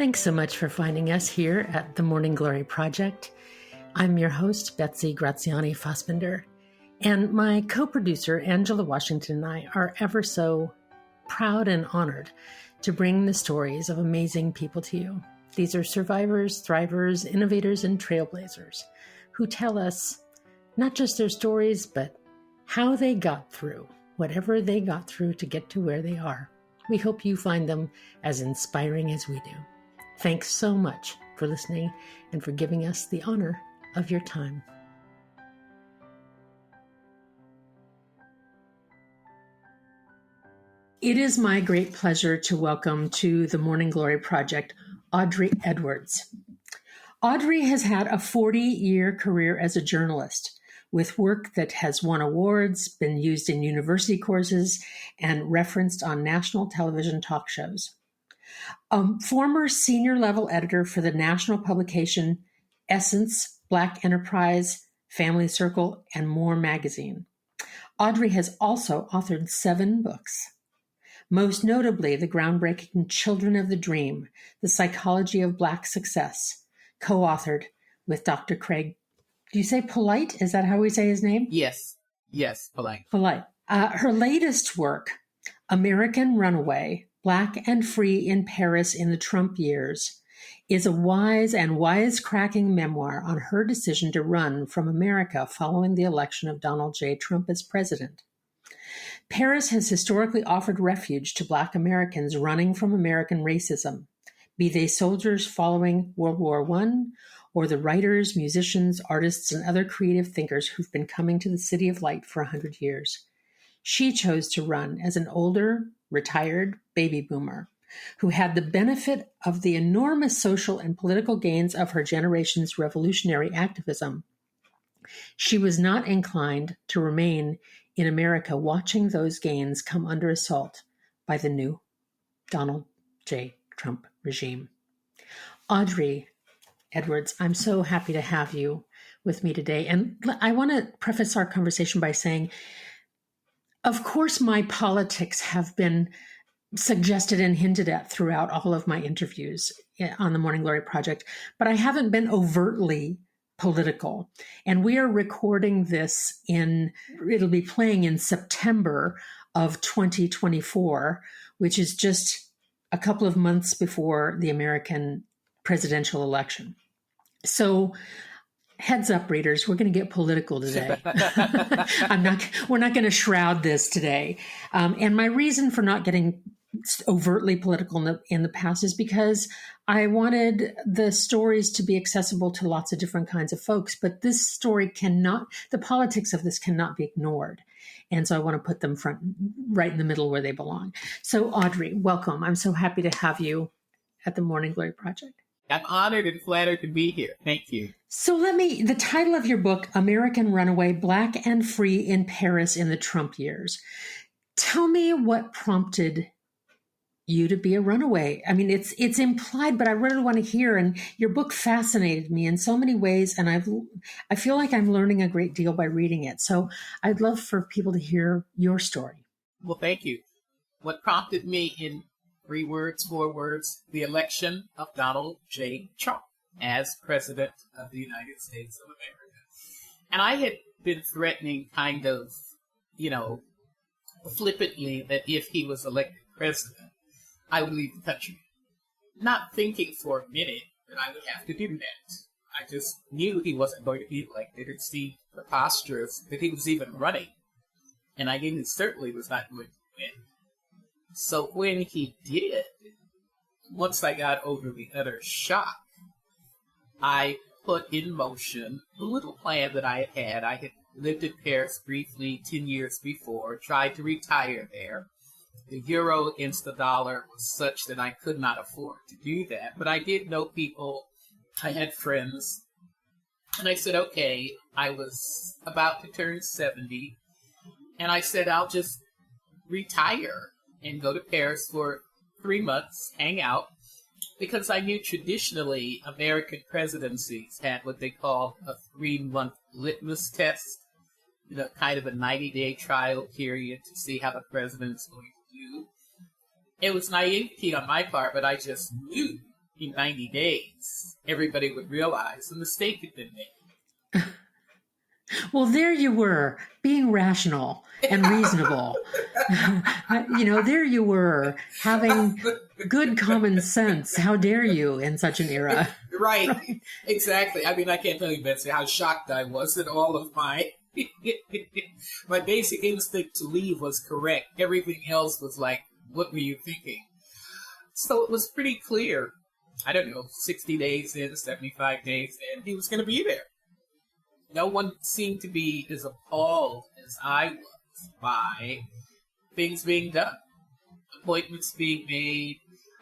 Thanks so much for finding us here at the Morning Glory Project. I'm your host, Betsy Graziani Fassbender, and my co-producer, Angela Washington, and I are ever so proud and honored to bring the stories of amazing people to you. These are survivors, thrivers, innovators, and trailblazers who tell us not just their stories, but how they got through whatever they got through to get to where they are. We hope you find them as inspiring as we do. Thanks so much for listening and for giving us the honor of your time. It is my great pleasure to welcome to the Morning Glory Project, Audrey Edwards. Audrey has had a 40-year career as a journalist with work that has won awards, been used in university courses, and referenced on national television talk shows. Former senior level editor for the national publication Essence, Black Enterprise, Family Circle, and More magazine. Audrey has also authored 7 books. Most notably, the groundbreaking Children of the Dream, The Psychology of Black Success, co-authored with Dr. Craig. Do you say Polite? Is that how we say his name? Yes, Polite. Polite. Her latest work, American Runaway, Black and Free in Paris in the Trump Years, is a wise and wisecracking memoir on her decision to run from America following the election of Donald J. Trump as president. Paris has historically offered refuge to Black Americans running from American racism, be they soldiers following World War I or the writers, musicians, artists, and other creative thinkers who've been coming to the City of Light for 100 years. She chose to run as an older, retired baby boomer who had the benefit of the enormous social and political gains of her generation's revolutionary activism. She was not inclined to remain in America watching those gains come under assault by the new Donald J. Trump regime. Audrey Edwards, I'm so happy to have you with me today. And I want to preface our conversation by saying, of course, my politics have been suggested and hinted at throughout all of my interviews on the Morning Glory Project, but I haven't been overtly political. And we are recording this it'll be playing in September of 2024, which is just a couple of months before the American presidential election. So heads up, readers, we're going to get political today. We're not going to shroud this today. And my reason for not getting overtly political in the past is because I wanted the stories to be accessible to lots of different kinds of folks. But this story the politics of this cannot be ignored. And so I want to put them right in the middle where they belong. So Audrey, welcome. I'm so happy to have you at the Morning Glory Project. I'm honored and flattered to be here. Thank you. So the title of your book, American Runaway, Black and Free in Paris in the Trump Years. Tell me what prompted you to be a runaway. I mean, it's implied, but I really want to hear. And your book fascinated me in so many ways. And I feel like I'm learning a great deal by reading it. So I'd love for people to hear your story. Well, thank you. What prompted me in 4 words, the election of Donald J. Trump as president of the United States of America. And I had been threatening kind of, flippantly that if he was elected president, I would leave the country. Not thinking for a minute that I would have to do that. I just knew he wasn't going to be elected. It seemed preposterous that he was even running. And I knew he certainly was not going to win. So when he did, once I got over the utter shock, I put in motion the little plan that I had. I had lived in Paris briefly 10 years before, tried to retire there. The euro against the dollar was such that I could not afford to do that. But I did know people. I had friends. And I said, okay, I was about to turn 70. And I said, I'll just retire and go to Paris for 3 months, hang out, because I knew traditionally American presidencies had what they call a 3-month litmus test, kind of a 90-day trial period to see how the president's going to do. It was naivety on my part, but I just knew in 90 days, everybody would realize a mistake had been made. Well, there you were, being rational and reasonable. There you were, having good common sense. How dare you in such an era? Right, exactly. I mean, I can't tell you, Betsy, how shocked I was at all of my basic instinct to leave was correct. Everything else was like, what were you thinking? So it was pretty clear, 60 days in, 75 days in, he was going to be there. No one seemed to be as appalled as I was by things being done, appointments being made.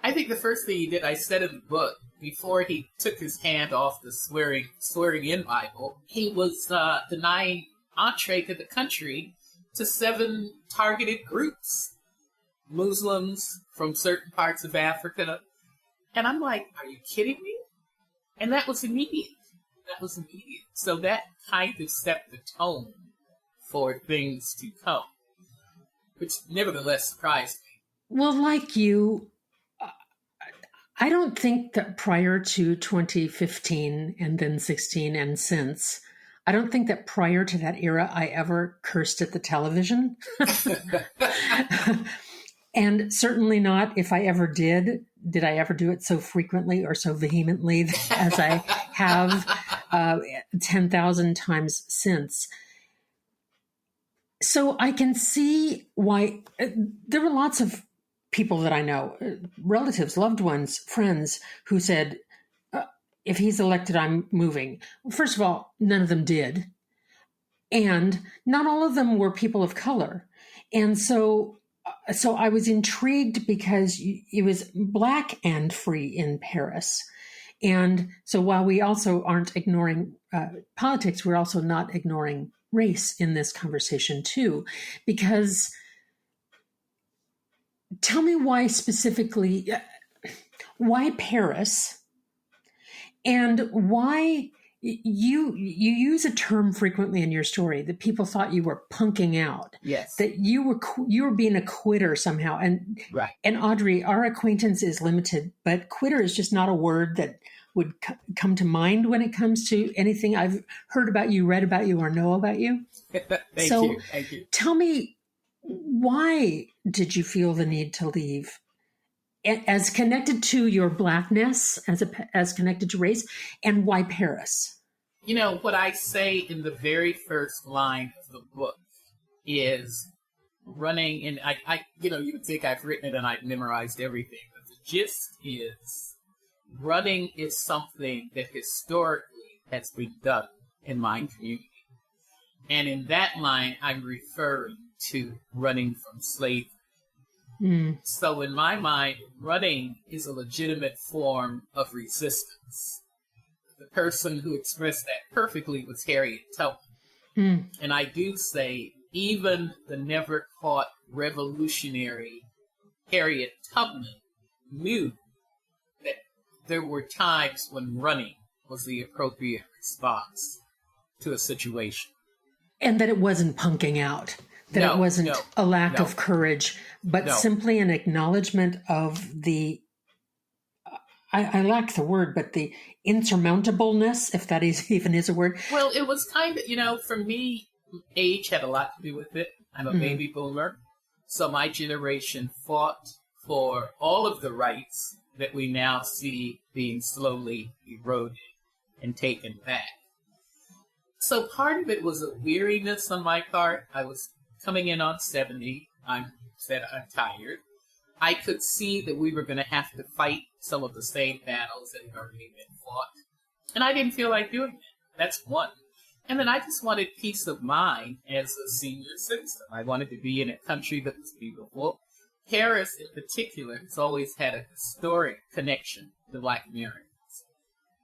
I think the first thing he did, I said in the book, before he took his hand off the swearing-in Bible, he was denying entree to the country to 7 targeted groups, Muslims from certain parts of Africa. And I'm like, are you kidding me? And that was immediate. So that kind of set the tone for things to come, which nevertheless surprised me. Well, like you, I don't think that prior to 2015 and then 16 and since, I don't think that prior to that era I ever cursed at the television. And certainly not, if I ever did I ever do it so frequently or so vehemently as I have 10,000 times since. So I can see why there were lots of people that I know, relatives, loved ones, friends, who said, if he's elected, I'm moving. First of all, none of them did. And not all of them were people of color. And so I was intrigued because it was Black and free in Paris. And so while we also aren't ignoring politics, we're also not ignoring race in this conversation too. Because tell me why specifically, why Paris, and why you use a term frequently in your story that people thought you were punking out. Yes. That you were being a quitter somehow. And right. And Audrey, our acquaintance is limited, but quitter is just not a word that would come to mind when it comes to anything I've heard about you, read about you, or know about you. Thank you. Tell me, why did you feel the need to leave? As connected to your Blackness, as connected to race, and why Paris? What I say in the very first line of the book is running, and I you would think I've written it and I've memorized everything, but the gist is running is something that historically has been done in my community. And in that line, I'm referring to running from slavery. Mm. So in my mind, running is a legitimate form of resistance. The person who expressed that perfectly was Harriet Tubman. Mm. And I do say, even the never-caught revolutionary Harriet Tubman knew that there were times when running was the appropriate response to a situation. And that it wasn't punking out. That it wasn't a lack of courage, but simply an acknowledgement of the, I lack the word, but the insurmountableness, if that even is a word. Well, it was kind of, for me, age had a lot to do with it. I'm a baby boomer. So my generation fought for all of the rights that we now see being slowly eroded and taken back. So part of it was a weariness on my part. I was coming in on 70, I'm tired. I could see that we were going to have to fight some of the same battles that had already been fought. And I didn't feel like doing that. That's one. And then I just wanted peace of mind as a senior citizen. I wanted to be in a country that was beautiful. Paris, in particular, has always had a historic connection to Black Americans,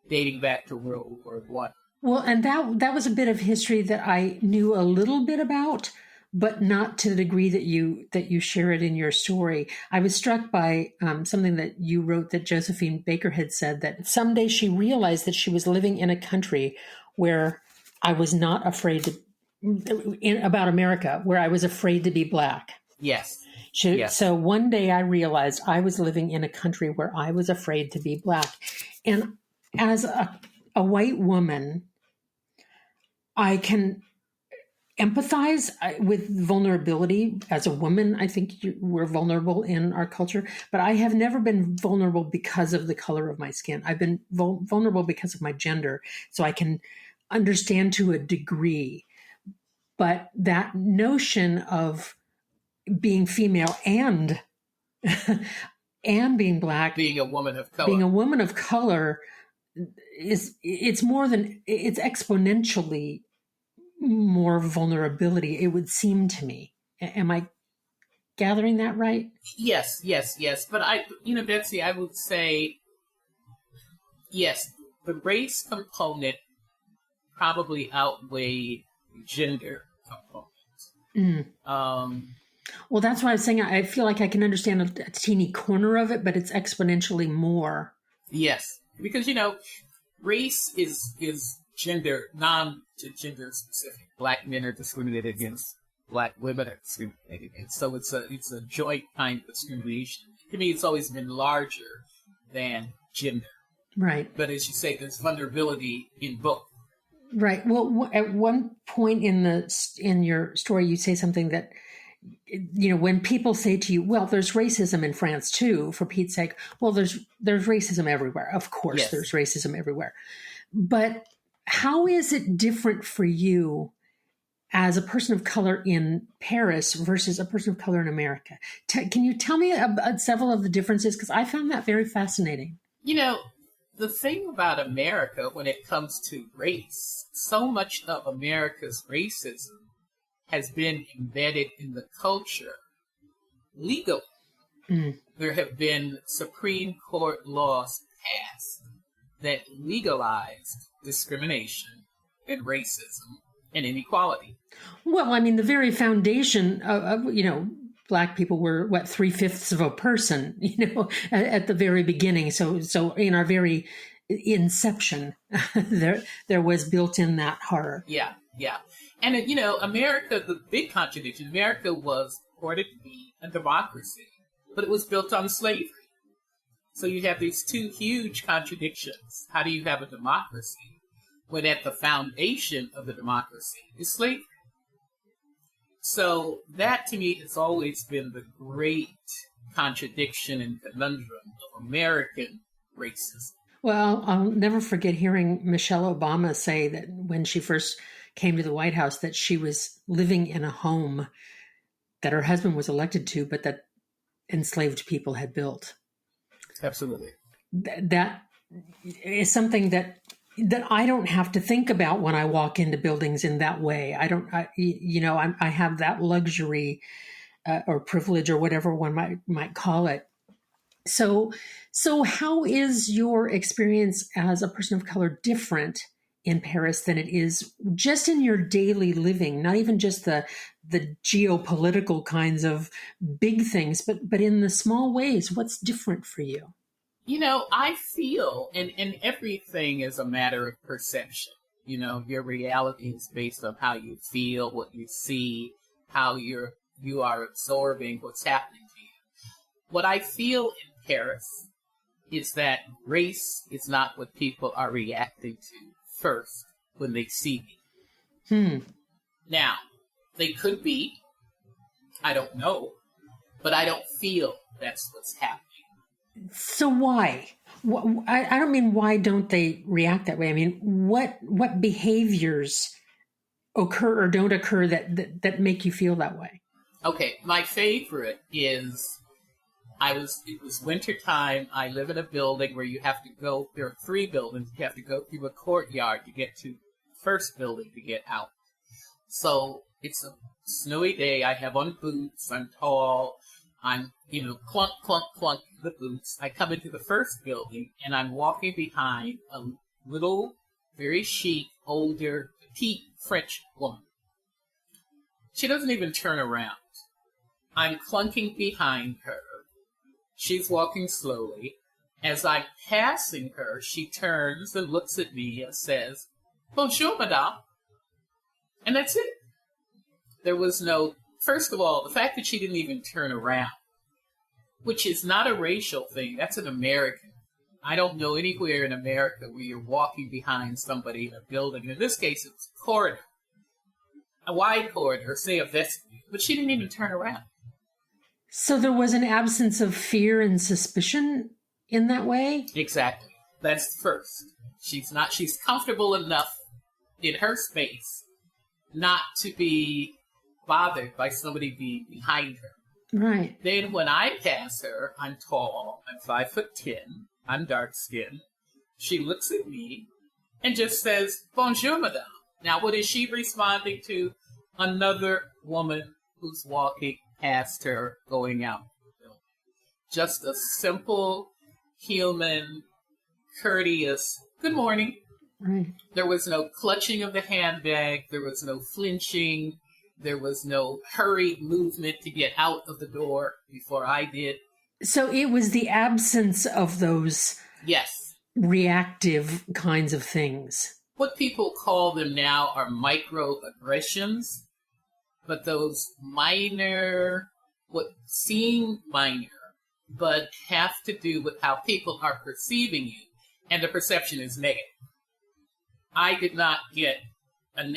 dating back to World War I. Well, and that was a bit of history that I knew a little bit about, but not to the degree that you share it in your story. I was struck by something that you wrote that Josephine Baker had said, that someday she realized that she was living in a country where I was not afraid about America, where I was afraid to be Black. Yes. Yes. So one day I realized I was living in a country where I was afraid to be Black. And as a white woman, I can empathize with vulnerability. As a woman, I think we're vulnerable in our culture, but I have never been vulnerable because of the color of my skin. I've been vulnerable because of my gender, so I can understand to a degree. But that notion of being female and and being Black, being a woman of color, it's exponentially more vulnerability, it would seem to me. Am I gathering that right? Yes. But Betsy, I would say, yes, the race component probably outweighed gender component. Well, that's why I was saying I feel like I can understand a teeny corner of it, but it's exponentially more. Yes, because race is gender, non-gender specific. Black men are discriminated against. Black women are discriminated against. So it's a joint kind of discrimination. To me, it's always been larger than gender. Right. But as you say, there's vulnerability in both. Right. Well, at one point in your story, you say something that, when people say to you, well, there's racism in France too, for Pete's sake. Well, there's racism everywhere. Of course, yes. There's racism everywhere. But how is it different for you as a person of color in Paris versus a person of color in America? Can you tell me several of the differences? Because I found that very fascinating. The thing about America when it comes to race, so much of America's racism has been embedded in the culture legally. There have been Supreme Court laws passed that legalized discrimination and racism and inequality. Well, I mean, the very foundation of Black people were 3/5 of a person, at the very beginning. So in our very inception, there was built in that horror. Yeah. And, America, the big contradiction, America was purported to be a democracy, but it was built on slavery. So you have these two huge contradictions. How do you have a democracy when at the foundation of the democracy is slavery? So that, to me, has always been the great contradiction and conundrum of American racism. Well, I'll never forget hearing Michelle Obama say that when she first came to the White House that she was living in a home that her husband was elected to, but that enslaved people had built. Absolutely. That is something that I don't have to think about when I walk into buildings in that way. I have that luxury or privilege or whatever one might call it. So how is your experience as a person of color different in Paris than it is just in your daily living? Not even just the geopolitical kinds of big things, but in the small ways. What's different for you? I feel, and everything is a matter of perception. Your reality is based on how you feel, what you see, how you are absorbing what's happening to you. What I feel in Paris is that race is not what people are reacting to first when they see me. Now, they could be. I don't know. But I don't feel that's what's happening. So why? I don't mean why don't they react that way. I mean, what behaviors occur or don't occur that make you feel that way? Okay, my favorite is it was wintertime. I live in a building where you have to go, there are 3 buildings. You have to go through a courtyard to get to the first building to get out. So it's a snowy day. I have on boots. I'm tall. I'm, clunk, clunk, clunk the boots. I come into the first building and I'm walking behind a little, very chic, older, petite French woman. She doesn't even turn around. I'm clunking behind her. She's walking slowly. As I'm passing her, she turns and looks at me and says, "Bonjour, madame." And that's it. There was no first of all, the fact that she didn't even turn around, which is not a racial thing, that's an American. I don't know anywhere in America where you're walking behind somebody in a building. In this case, it's a corridor, a wide corridor, say a vestibule, but she didn't even turn around. So there was an absence of fear and suspicion in that way? Exactly. That's first. She's comfortable enough in her space not to be bothered by somebody being behind her. Right. Then when I pass her, I'm tall, I'm 5'10", I'm dark skinned. She looks at me and just says, "Bonjour, madame." Now, what is she responding to? Another woman who's walking past her, going out. Just a simple, human, courteous, "Good morning." Right. There was no clutching of the handbag. There was no flinching. There was no hurried movement to get out of the door before I did. So it was the absence of those Yes. reactive kinds of things. What people call them now are microaggressions, but those minor, what seem minor, but have to do with how people are perceiving you, and the perception is negative. I did not get,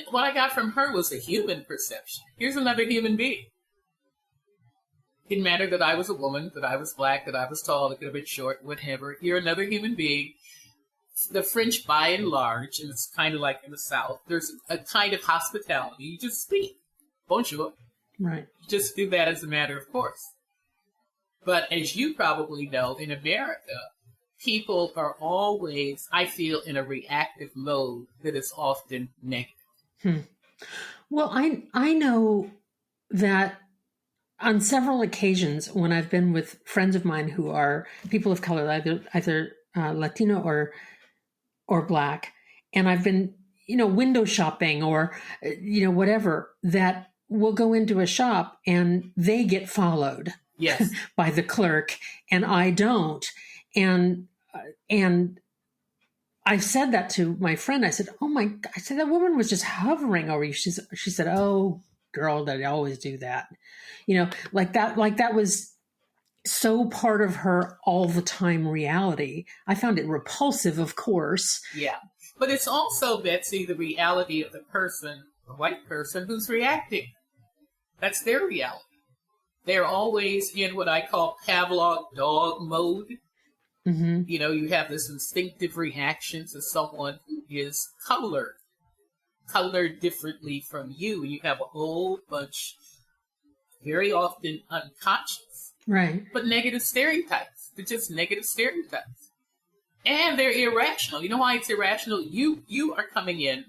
what I got from her was a human perception. Here's another human being. Didn't matter that I was a woman, that I was black, that I was tall, that could have been short, whatever. You're another human being. The French, by and large, and it's kind of like in the South, there's a kind of hospitality. You just speak. Bonjour. Right. You just do that as a matter of course. But as you probably know, in America, people are always, I feel, in a reactive mode that is often negative. Well, I know that on several occasions when I've been with friends of mine who are people of color, either Latino or black, and I've been, window shopping or, whatever, that we'll go into a shop and they get followed. Yes. By the clerk and I don't. And I said that to my friend. I said, I said, that woman was just hovering over you. She said, "Oh, girl, they always do that." Like that was so part of her all the time reality. I found it repulsive, of course. Yeah. But it's also, Betsy, the reality of the person, the white person who's reacting. That's their reality. They're always in what I call Pavlov dog mode. Mm-hmm. You have this instinctive reaction to someone who is colored differently from you. You have a whole bunch, very often unconscious, right, but negative stereotypes. They're just negative stereotypes. And they're irrational. You know why it's irrational? You are coming in.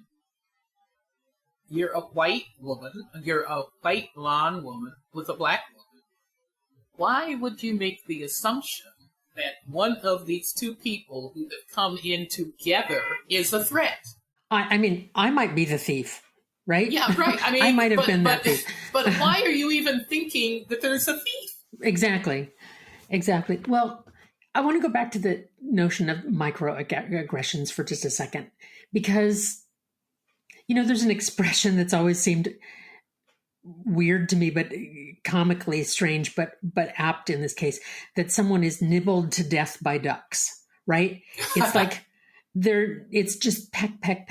You're a white woman. You're a white blonde woman with a black woman. Why would you make the assumption that one of these two people who have come in together is a threat? I mean, I might be the thief, right? Yeah, right. I mean, I might have been that thief. But why are you even thinking that there's a thief? Exactly. Well, I want to go back to the notion of microaggressions for just a second, because, there's an expression that's always seemed weird to me, but comically strange, but apt in this case, that someone is nibbled to death by ducks, right? It's like it's just peck,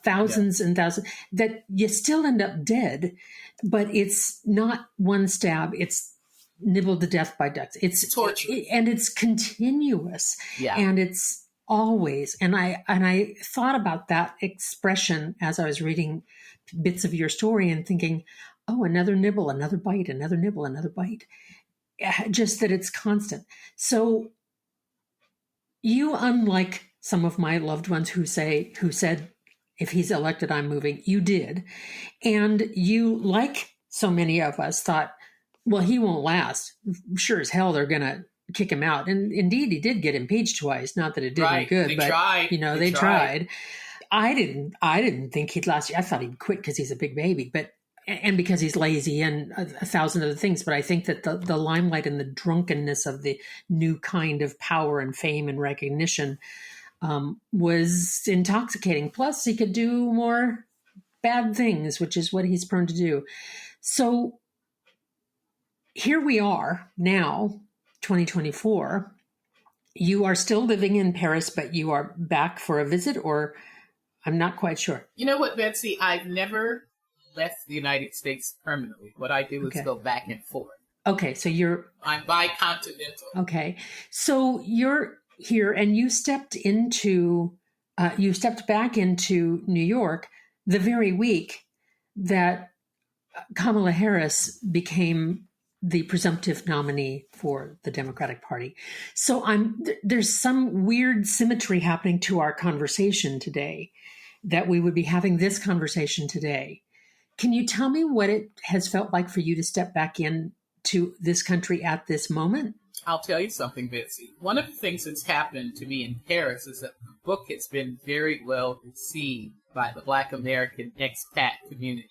thousands and thousands, that you still end up dead, but it's not one stab, it's nibbled to death by ducks. It's torture. And it's continuous. Yeah. And it's always, and I thought about that expression as I was reading bits of your story and thinking, oh, another nibble, another bite, another nibble, another bite. Just that it's constant. So you, unlike some of my loved ones who said, if he's elected, I'm moving, you did. And you, like so many of us, thought, well, he won't last. Sure as hell they're going to kick him out. And indeed, he did get impeached twice. Not that it did any good, but they tried. I didn't think he'd last. I thought he'd quit because he's a big baby, and because he's lazy and a thousand other things. But I think that the limelight and the drunkenness of the new kind of power and fame and recognition was intoxicating. Plus, he could do more bad things, which is what he's prone to do. So here we are now, 2024. You are still living in Paris, but you are back for a visit, or I'm not quite sure. You know what, Betsy? I've never left the United States permanently. What I do is go back and forth. Okay, so I'm bicontinental. Okay, so you're here, and you stepped back into New York the very week that Kamala Harris became the presumptive nominee for the Democratic Party. So there's some weird symmetry happening to our conversation today, that we would be having this conversation today. Can you tell me what it has felt like for you to step back into this country at this moment? I'll tell you something, Betsy. One of the things that's happened to me in Paris is that the book has been very well received by the Black American expat community.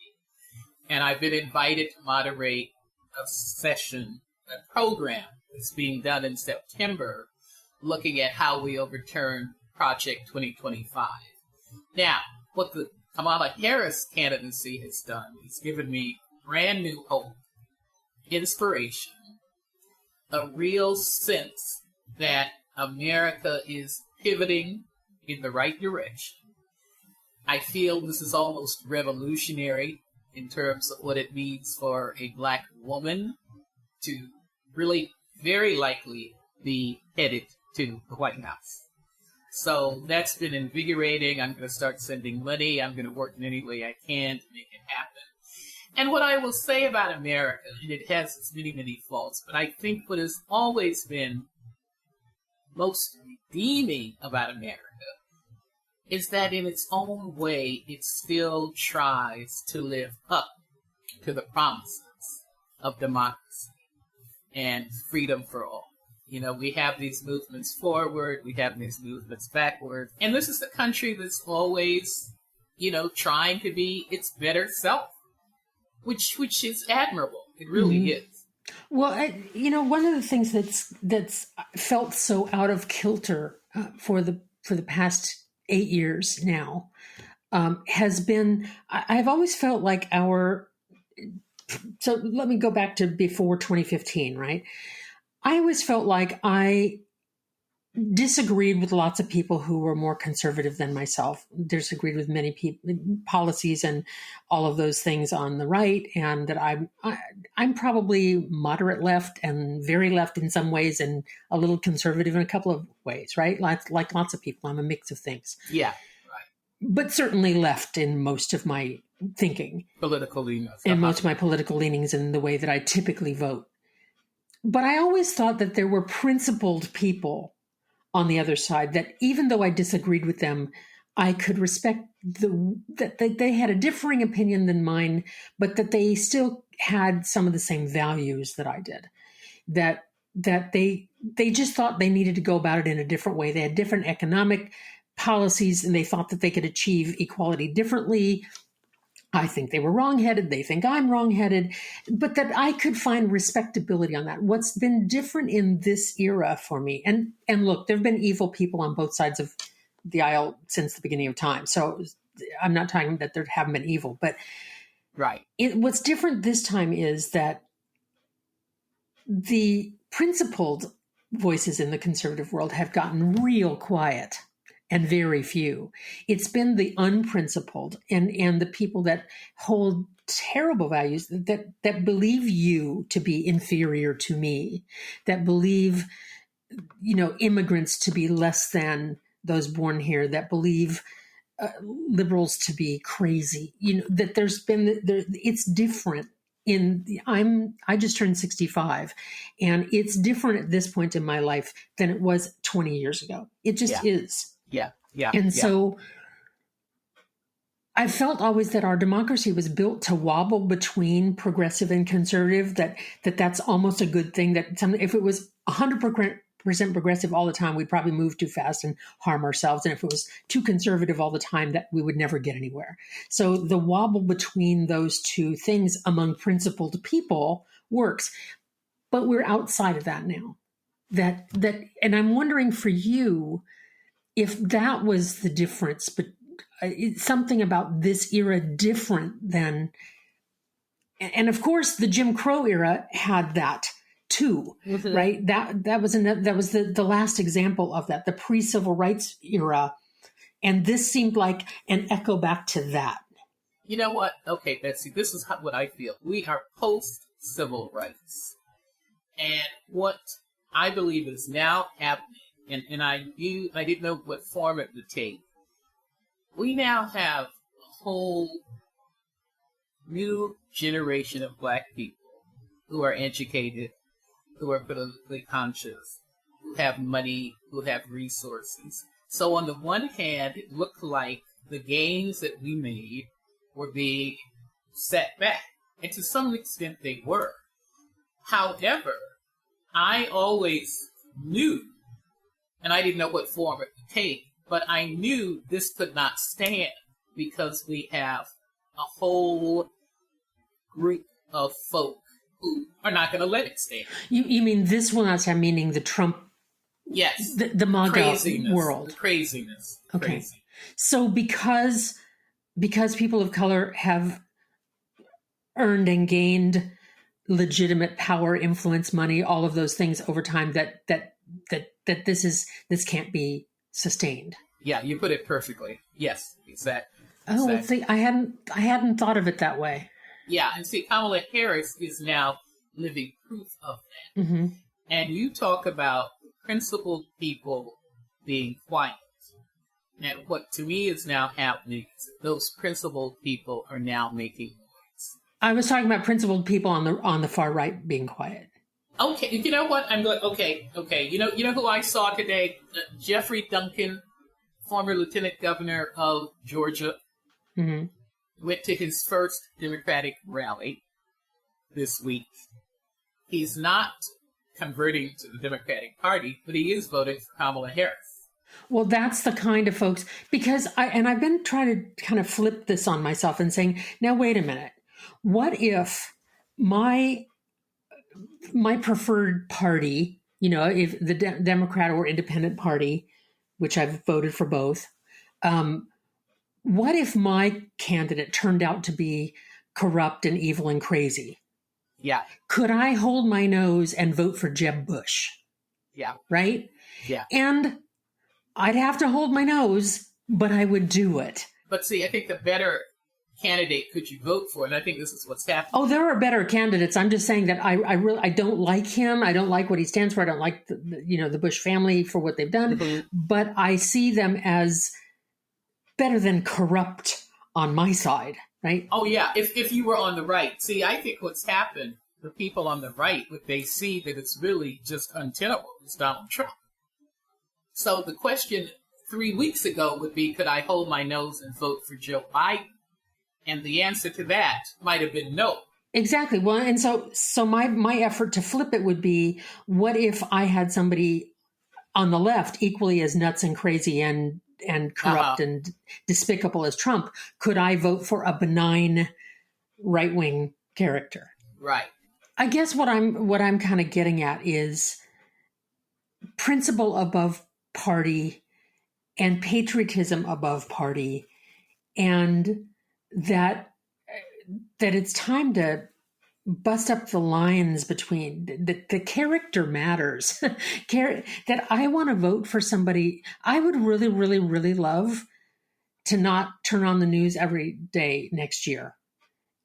And I've been invited to moderate a program that's being done in September, looking at how we overturn Project 2025. Now, what the Kamala Harris candidacy has done is given me brand new hope, inspiration, a real sense that America is pivoting in the right direction. I feel this is almost revolutionary in terms of what it means for a Black woman to really very likely be headed to the White House. So that's been invigorating. I'm going to start sending money. I'm going to work in any way I can to make it happen. And what I will say about America, and it has its many, many faults, but I think what has always been most redeeming about America is that in its own way, it still tries to live up to the promises of democracy and freedom for all. You know, we have these movements forward, we have these movements backward, and this is a country that's always, trying to be its better self, which is admirable. It really is. Well, one of the things that's felt so out of kilter for the past 8 years now has been, I've always felt like so let me go back to before 2015, right? I always felt like I disagreed with lots of people who were more conservative than myself, disagreed with many policies and all of those things on the right, and that I'm probably moderate left and very left in some ways and a little conservative in a couple of ways, right? Like lots of people, I'm a mix of things. Yeah, right. But certainly left in most of my thinking. Political leanings. In most of my political leanings and the way that I typically vote. But I always thought that there were principled people on the other side, that even though I disagreed with them, I could respect that they had a differing opinion than mine, but that they still had some of the same values that I did. That they just thought they needed to go about it in a different way. They had different economic policies, and they thought that they could achieve equality differently. I think they were wrongheaded. They think I'm wrongheaded, but that I could find respectability on that. What's been different in this era for me, and look, there have been evil people on both sides of the aisle since the beginning of time. So I'm not talking that there haven't been evil, but right. What's different this time is that the principled voices in the conservative world have gotten real quiet. And very few. It's been the unprincipled and the people that hold terrible values, that believe you to be inferior to me, that believe, immigrants to be less than those born here, that believe liberals to be crazy. That it's different. I just turned 65, and it's different at this point in my life than it was 20 years ago. It just is. Yeah. And so I felt always that our democracy was built to wobble between progressive and conservative, that's almost a good thing, that if it was 100% progressive all the time, we'd probably move too fast and harm ourselves. And if it was too conservative all the time, that we would never get anywhere. So the wobble between those two things among principled people works. But we're outside of that now. And I'm wondering for you, if that was the difference something about this era different than, and of course the Jim Crow era had that too, right? That was the last example of that, the pre-civil rights era. And this seemed like an echo back to that. You know what? Okay, Betsy, this is what I feel. We are post-civil rights. And what I believe is now happening, and I didn't know what form it would take. We now have a whole new generation of Black people who are educated, who are politically conscious, who have money, who have resources. So on the one hand, it looked like the gains that we made were being set back. And to some extent they were. However, I always knew, and I didn't know what form it would take, but I knew this could not stand because we have a whole group of folk who are not going to let it stand. You mean this will not stand, meaning the Trump, yes, the MAGA craziness, world. The craziness. Okay. Crazy. So because people of color have earned and gained legitimate power, influence, money, all of those things over time, that this can't be sustained. Yeah, you put it perfectly. Yes, exactly. Oh, see, I hadn't thought of it that way. Yeah, and see, Kamala Harris is now living proof of that. Mm-hmm. And you talk about principled people being quiet. And what to me is now happening is that those principled people are now making noise. I was talking about principled people on the far right being quiet. Okay, you know what? I'm going. Okay. You know who I saw today? Jeffrey Duncan, former lieutenant governor of Georgia, went to his first Democratic rally this week. He's not converting to the Democratic Party, but he is voting for Kamala Harris. Well, that's the kind of folks, because I've been trying to kind of flip this on myself and saying, now, wait a minute. What if my preferred party, if the Democrat or Independent Party, which I've voted for both, what if my candidate turned out to be corrupt and evil and crazy? Yeah. Could I hold my nose and vote for Jeb Bush? Yeah. Right? Yeah. And I'd have to hold my nose, but I would do it. But see, I think the better candidate could you vote for, and I think this is what's happening. Oh, there are better candidates. I'm just saying that I don't like him. I don't like what he stands for. I don't like the Bush family for what they've done. Mm-hmm. But I see them as better than corrupt on my side, right? Oh yeah, if you were on the right. See, I think what's happened, the people on the right, what they see that it's really just untenable is Donald Trump. So the question 3 weeks ago would be, could I hold my nose and vote for Joe Biden? And the answer to that might have been no. Exactly. Well, and so my effort to flip it would be, what if I had somebody on the left equally as nuts and crazy and corrupt and despicable as Trump? Could I vote for a benign right-wing character? Right. I guess what I'm kind of getting at is principle above party and patriotism above party, and that it's time to bust up the lines between the character matters. That I want to vote for somebody. I would really, really, really love to not turn on the news every day next year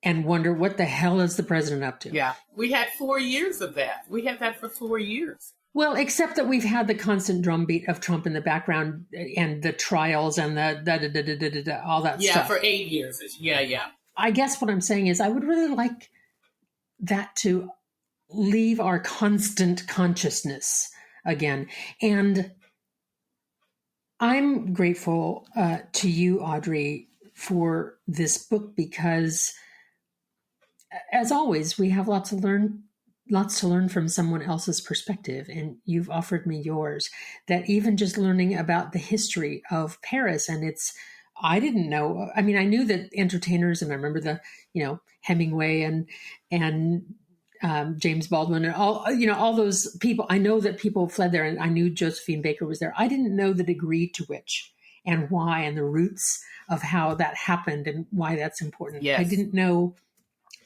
and wonder what the hell is the president up to. Yeah, we had 4 years of that. We had that for 4 years. Well, except that we've had the constant drumbeat of Trump in the background and the trials and the all that stuff. Yeah, for 8 years. Yeah. I guess what I'm saying is I would really like that to leave our constant consciousness again. And I'm grateful to you, Audrey, for this book because, as always, we have lots to learn from someone else's perspective, and you've offered me yours. That even just learning about the history of Paris, and I didn't know. I mean, I knew that entertainers, and I remember the Hemingway and James Baldwin and all those people. I know that people fled there, and I knew Josephine Baker was there. I didn't know the degree to which and why, and the roots of how that happened and why that's important. Yes. I didn't know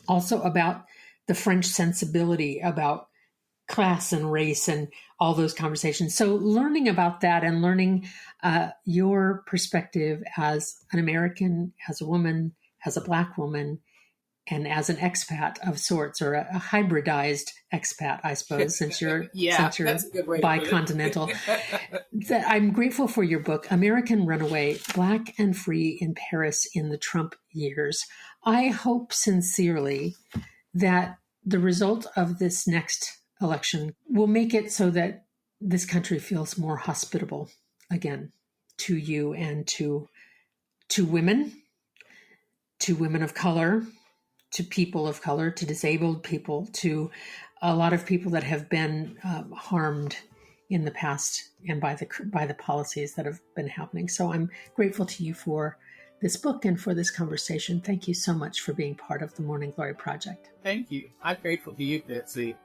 also about the French sensibility about class and race and all those conversations. So learning about that and learning your perspective as an American, as a woman, as a Black woman, and as an expat of sorts, or a hybridized expat, I suppose, since you're that's a good way to put it. bicontinental. I'm grateful for your book, American Runaway, Black and Free in Paris in the Trump Years. I hope sincerely that the result of this next election will make it so that this country feels more hospitable again to you and to women of color, to people of color, to disabled people, to a lot of people that have been harmed in the past and by the policies that have been happening. So I'm grateful to you for this book and for this conversation. Thank you so much for being part of the Morning Glory Project. Thank you. I'm grateful to you, Betsy.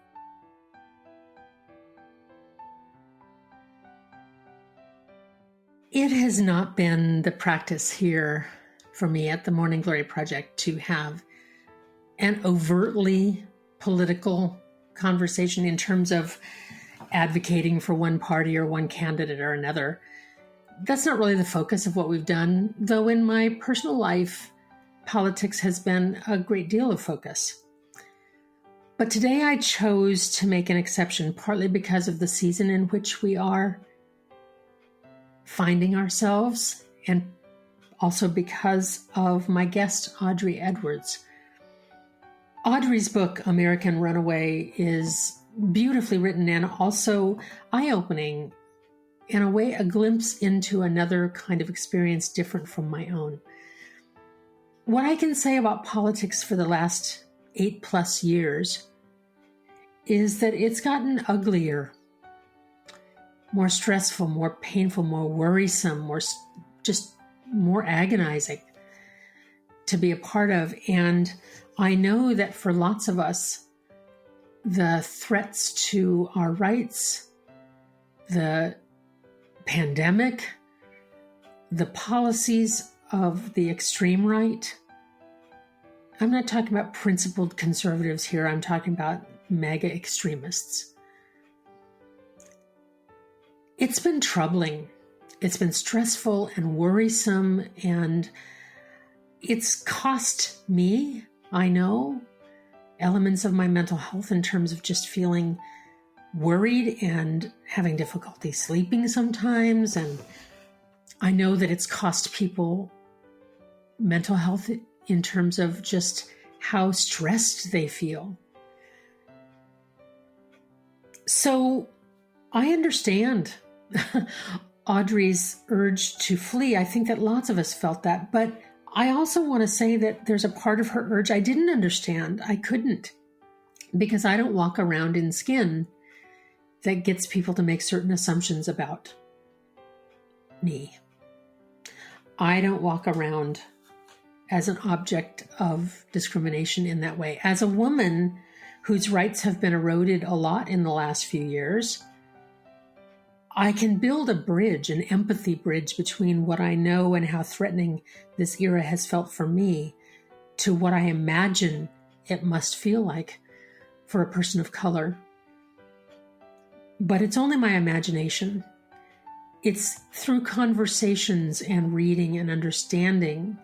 It has not been the practice here for me at the Morning Glory Project to have an overtly political conversation in terms of advocating for one party or one candidate or another. That's not really the focus of what we've done, though in my personal life, politics has been a great deal of focus. But today I chose to make an exception, partly because of the season in which we are finding ourselves, and also because of my guest, Audrey Edwards. Audrey's book, American Runaway, is beautifully written and also eye-opening, in a way, a glimpse into another kind of experience different from my own. What I can say about politics for the last 8+ years is that it's gotten uglier, more stressful, more painful, more worrisome, more agonizing to be a part of. And I know that for lots of us, the threats to our rights, the pandemic, the policies of the extreme right, I'm not talking about principled conservatives here, I'm talking about mega extremists. It's been troubling. It's been stressful and worrisome, and it's cost me, I know, elements of my mental health in terms of just feeling worried and having difficulty sleeping sometimes. And I know that it's cost people mental health in terms of just how stressed they feel. So I understand Audrey's urge to flee. I think that lots of us felt that, but I also want to say that there's a part of her urge I didn't understand. I couldn't, because I don't walk around in skin that gets people to make certain assumptions about me. I don't walk around as an object of discrimination in that way. As a woman whose rights have been eroded a lot in the last few years, I can build a bridge, an empathy bridge between what I know and how threatening this era has felt for me to what I imagine it must feel like for a person of color. But it's only my imagination. It's through conversations and reading and understanding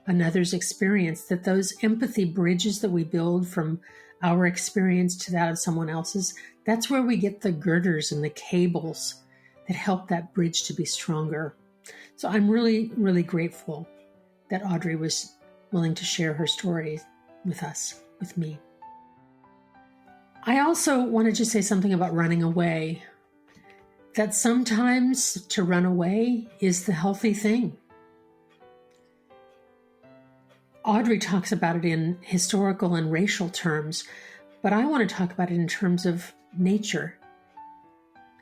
another's experience that those empathy bridges that we build from our experience to that of someone else's, that's where we get the girders and the cables that help that bridge to be stronger. So I'm really, really grateful that Audrey was willing to share her story with us, with me. I also wanted to say something about running away, that sometimes to run away is the healthy thing. Audrey talks about it in historical and racial terms, but I want to talk about it in terms of nature.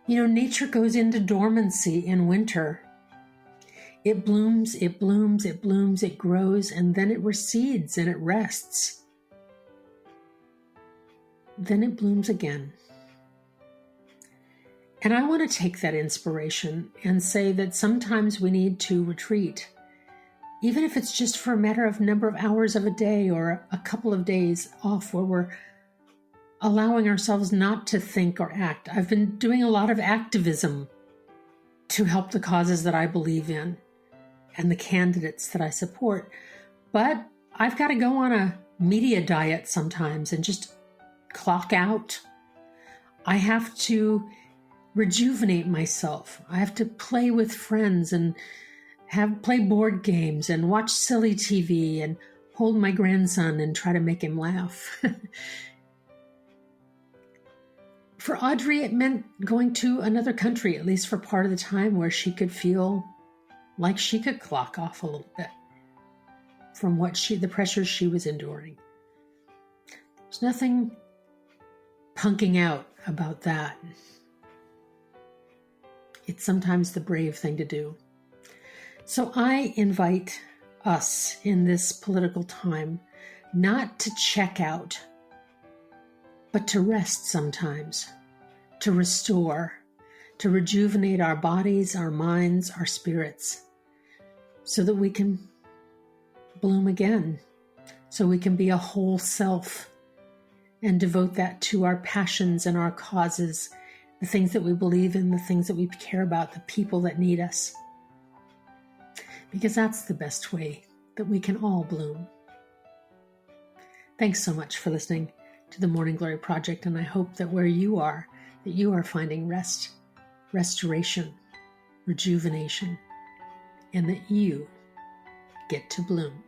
You know, nature goes into dormancy in winter. It blooms, it blooms, it blooms, it grows, and then it recedes and it rests. Then it blooms again. And I want to take that inspiration and say that sometimes we need to retreat, even if it's just for a matter of number of hours of a day or a couple of days off where we're allowing ourselves not to think or act. I've been doing a lot of activism to help the causes that I believe in and the candidates that I support. But I've got to go on a media diet sometimes and just clock out. I have to rejuvenate myself. I have to play with friends and play board games and watch silly TV and hold my grandson and try to make him laugh. For Audrey, it meant going to another country, at least for part of the time, where she could feel like she could clock off a little bit from the pressures she was enduring. There's nothing punking out about that. It's sometimes the brave thing to do. So I invite us in this political time not to check out, but to rest sometimes, to restore, to rejuvenate our bodies, our minds, our spirits, so that we can bloom again, so we can be a whole self and devote that to our passions and our causes, the things that we believe in, the things that we care about, the people that need us. Because that's the best way that we can all bloom. Thanks so much for listening to the Morning Glory Project, and I hope that where you are, that you are finding rest, restoration, rejuvenation, and that you get to bloom.